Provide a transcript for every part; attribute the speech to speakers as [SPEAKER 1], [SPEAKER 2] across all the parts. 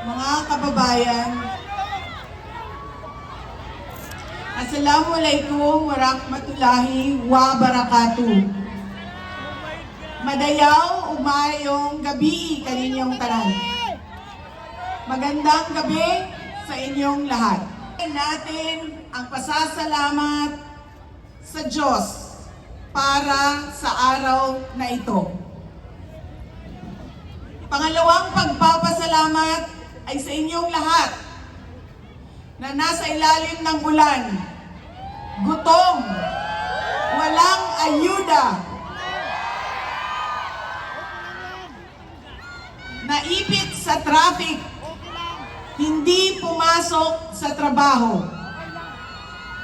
[SPEAKER 1] Mga kababayan, Assalamualaikum warahmatullahi wabarakatuh. Madayaw umayong gabi kaninyong tanan. Magandang gabi sa inyong lahat. Natin ang pasasalamat sa Diyos para sa araw na ito. Pangalawang pagpapasalamat ay sa inyong lahat na nasa ilalim ng ulan, gutom, walang ayuda, naipit sa traffic, hindi pumasok sa trabaho.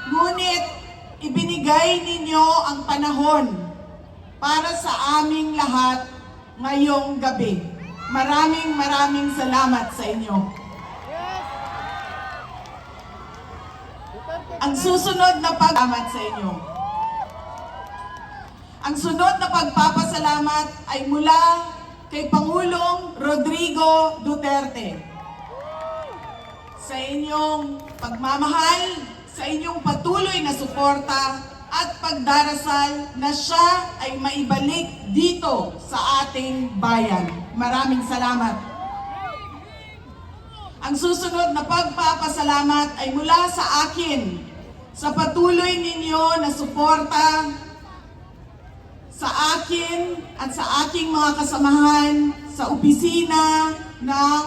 [SPEAKER 1] Ngunit ibinigay ninyo ang panahon para sa aming lahat ngayong gabi. Maraming salamat sa inyo. Ang susunod na pagpapasalamat sa inyo. Ang sunod na pagpapasalamat ay mula kay Pangulong Rodrigo Duterte. Sa inyong pagmamahal, sa inyong patuloy na suporta at pagdarasal na siya ay maibalik dito sa ating bayan. Maraming salamat. Ang susunod na pagpapasalamat ay mula sa akin sa patuloy ninyo na suporta sa akin at sa aking mga kasamahan sa opisina ng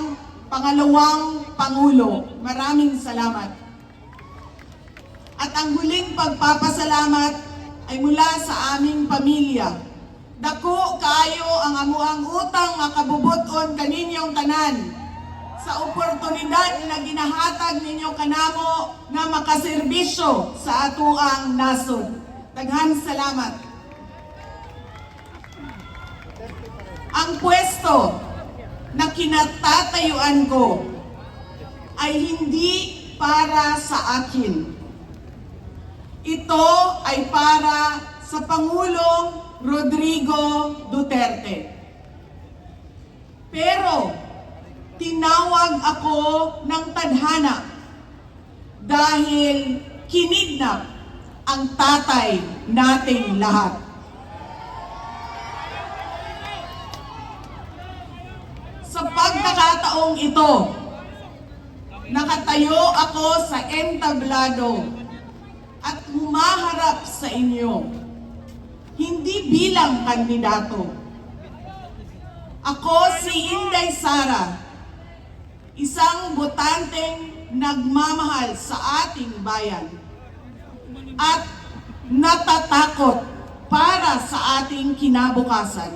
[SPEAKER 1] Pangalawang Pangulo. Maraming salamat. At ang huling pagpapasalamat ay mula sa aming pamilya. Dako kaayo ang amuang utang nga kabubuton kaninyong tanan sa oportunidad na ginahatag ninyo kanamo nga makaserbisyo sa atuang nasod. Daghan salamat. Ang pwesto na kinatatayuan ko ay hindi para sa akin. Ito ay para sa Pangulong Rodrigo Duterte. Pero tinawag ako ng tadhana dahil kinidnap ang tatay nating lahat. Sa pagkakataong ito, nakatayo ako sa entablado at humaharap sa inyo, hindi bilang kandidato. Ako si Inday Sara, isang botanteng nagmamahal sa ating bayan at natatakot para sa ating kinabukasan.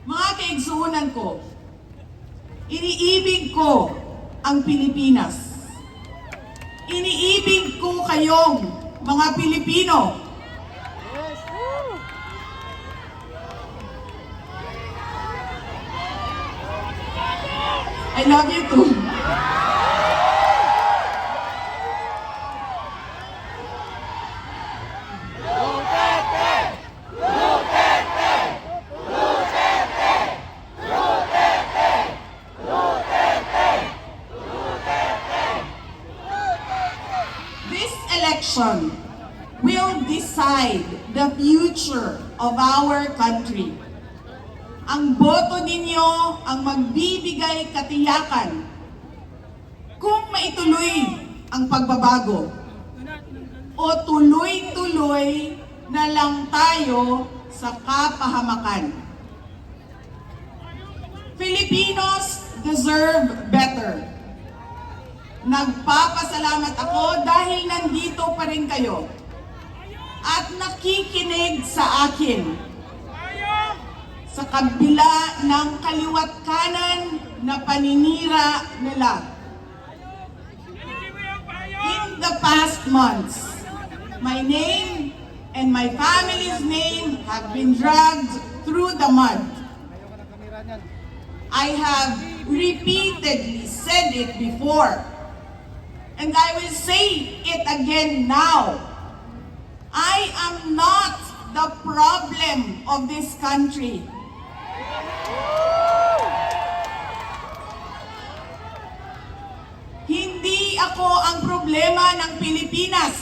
[SPEAKER 1] Mga kaigsuunan ko, iniibig ko ang Pilipinas. Iniibig ko kayong mga Pilipino. I love you too. This election will decide the future of our country. Ang boto ninyo ang magbibigay katiyakan kung maituloy ang pagbabago o tuloy-tuloy na lang tayo sa kapahamakan. Filipinos deserve better. Nagpapasalamat ako dahil nandito pa rin kayo at nakikinig sa akin sa kabila ng kaliwat kanan na paninira nila. In the past months, my name and my family's name have been dragged through the mud. I have repeatedly said it before, and I will say it again now. I am not the problem of this country. ko ang problema ng Pilipinas?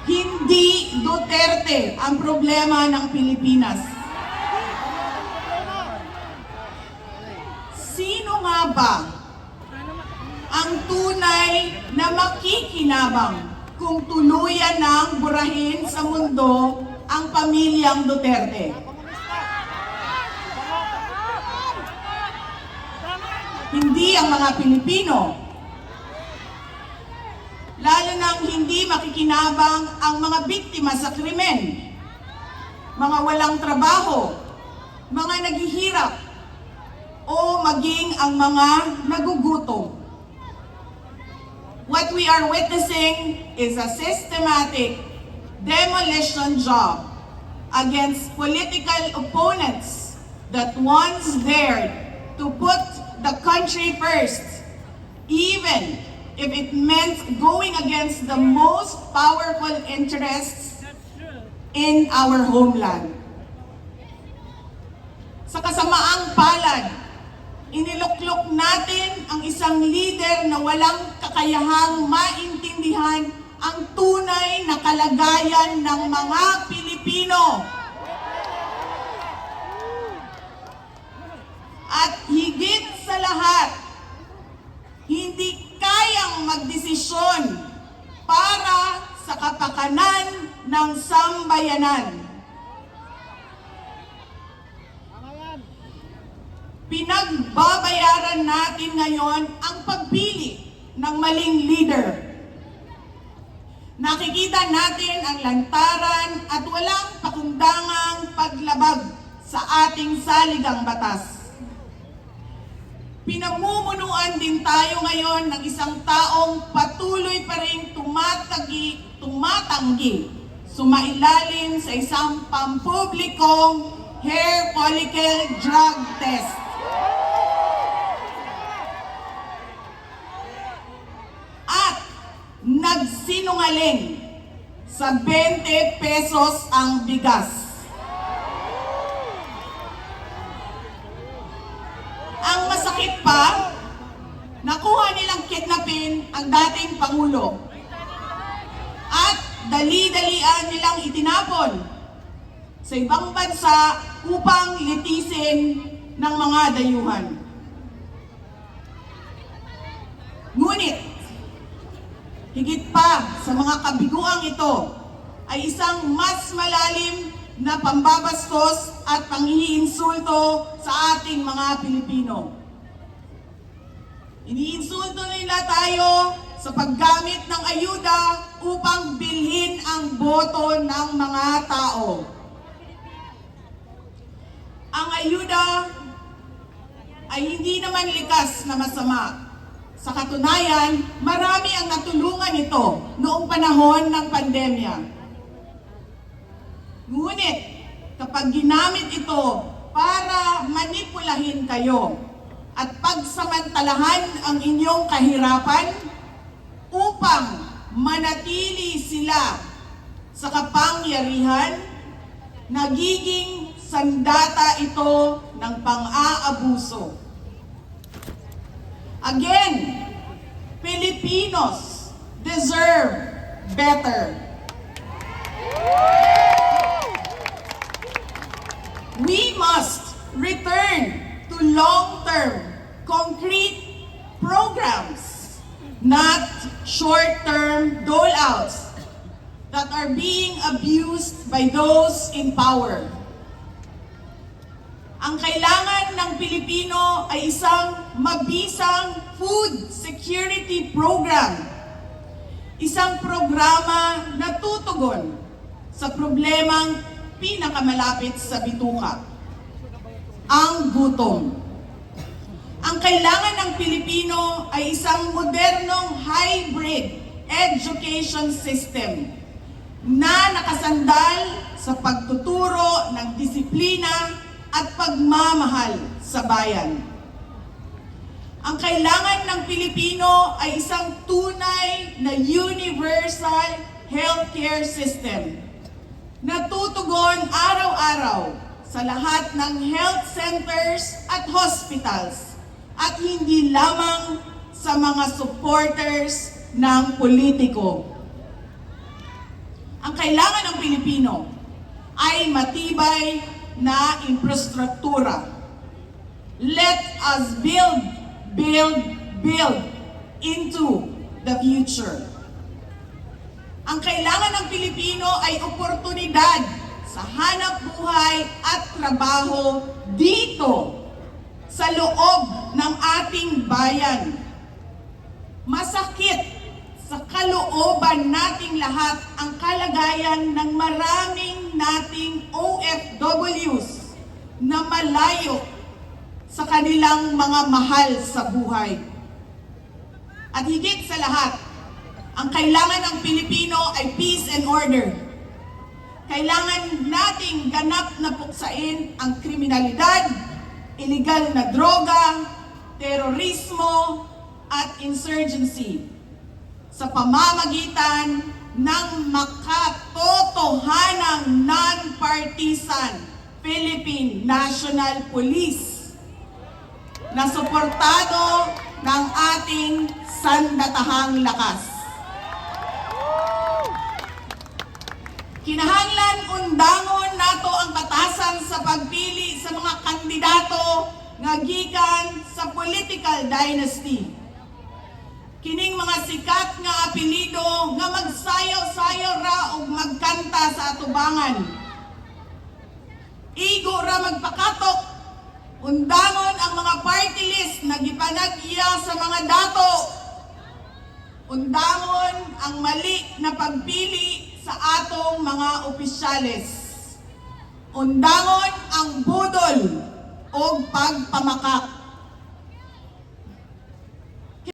[SPEAKER 1] Hindi Duterte ang problema ng Pilipinas. Sino nga ba ang tunay na makikinabang kung tuluyan ng burahin sa mundo ang pamilyang Duterte? Hindi ang mga Pilipino. Lalo nang hindi makikinabang ang mga biktima sa krimen, mga walang trabaho, mga naghihirap, o maging ang mga nagugutom. What we are witnessing is a systematic demolition job against political opponents that once dared to put the country first, even if it meant going against the most powerful interests in our homeland. Sa kasamaang palad, iniluklok natin ang isang leader na walang kakayahang maintindihan ang tunay na kalagayan ng mga Pilipino. At higit sa lahat, hindi kayang magdesisyon para sa kapakanan ng sambayanan. Pinagbabayaran natin ngayon ang pagpili ng maling leader. Nakikita natin ang lantaran at walang pakundangang paglabag sa ating saligang batas. Pinamumunuan din tayo ngayon ng isang taong patuloy pa rin tumatanggi, sumailalim sa isang pampublikong hair follicle drug test. At nagsinungaling sa 20 pesos ang bigas. Ang masakit pa, nakuha nilang kidnapin ang dating Pangulo at dali-dalian nilang itinapon sa ibang bansa upang litisin ng mga dayuhan. Ngunit, higit pa sa mga kabiguang ito ay isang mas malalim na pambabastos at panghihinsulto sa ating mga Pilipino. Iniinsulto nila tayo sa paggamit ng ayuda upang bilhin ang boto ng mga tao. Ang ayuda ay hindi naman likas na masama. Sa katunayan, marami ang natulungan ito noong panahon ng pandemya. Ngunit, kapag ginamit ito para manipulahin kayo at pagsamantalahan ang inyong kahirapan upang manatili sila sa kapangyarihan, nagiging sandata ito ng pang-aabuso. Again, Filipinos deserve better. We must return to long-term, concrete programs, not short-term dole-outs that are being abused by those in power. Ang kailangan ng Pilipino ay isang mabisang food security program. Isang programa na tutugon sa problemang pinakamalapit sa bituka, ang gutom. Ang kailangan ng Pilipino ay isang modernong hybrid education system na nakasandal sa pagtuturo ng disiplina at pagmamahal sa bayan. Ang kailangan ng Pilipino ay isang tunay na universal healthcare system na tutugon araw-araw sa lahat ng health centers at hospitals at hindi lamang sa mga supporters ng politiko. Ang kailangan ng Pilipino ay matibay na infrastruktura. Let us build into the future. Ang kailangan ng Pilipino ay oportunidad sa hanap buhay at trabaho dito sa loob ng ating bayan. Masakit sa kalooban nating lahat ang kalagayan ng maraming nating OFWs na malayo sa kanilang mga mahal sa buhay. At higit sa lahat, ang kailangan ng Pilipino ay peace and order. Kailangan nating ganap na puksain ang kriminalidad, illegal na droga, terorismo, at insurgency sa pamamagitan ng makatotohanang non-partisan Philippine National Police na suportado ng ating sandatahang lakas. Kinahanglan undangon nato ang batasan sa pagpili sa mga kandidato nga gikan sa political dynasty. Kining mga sikat nga apelido nga magsayaw-sayaw ra og magkanta sa atubangan. Igo ra magpakatok, undangon ang mga party list na gipanag-iya sa mga dato. Undangon ang mali na pagpili sa atong mga opisyales. Undangon ang budol o pagpamakak.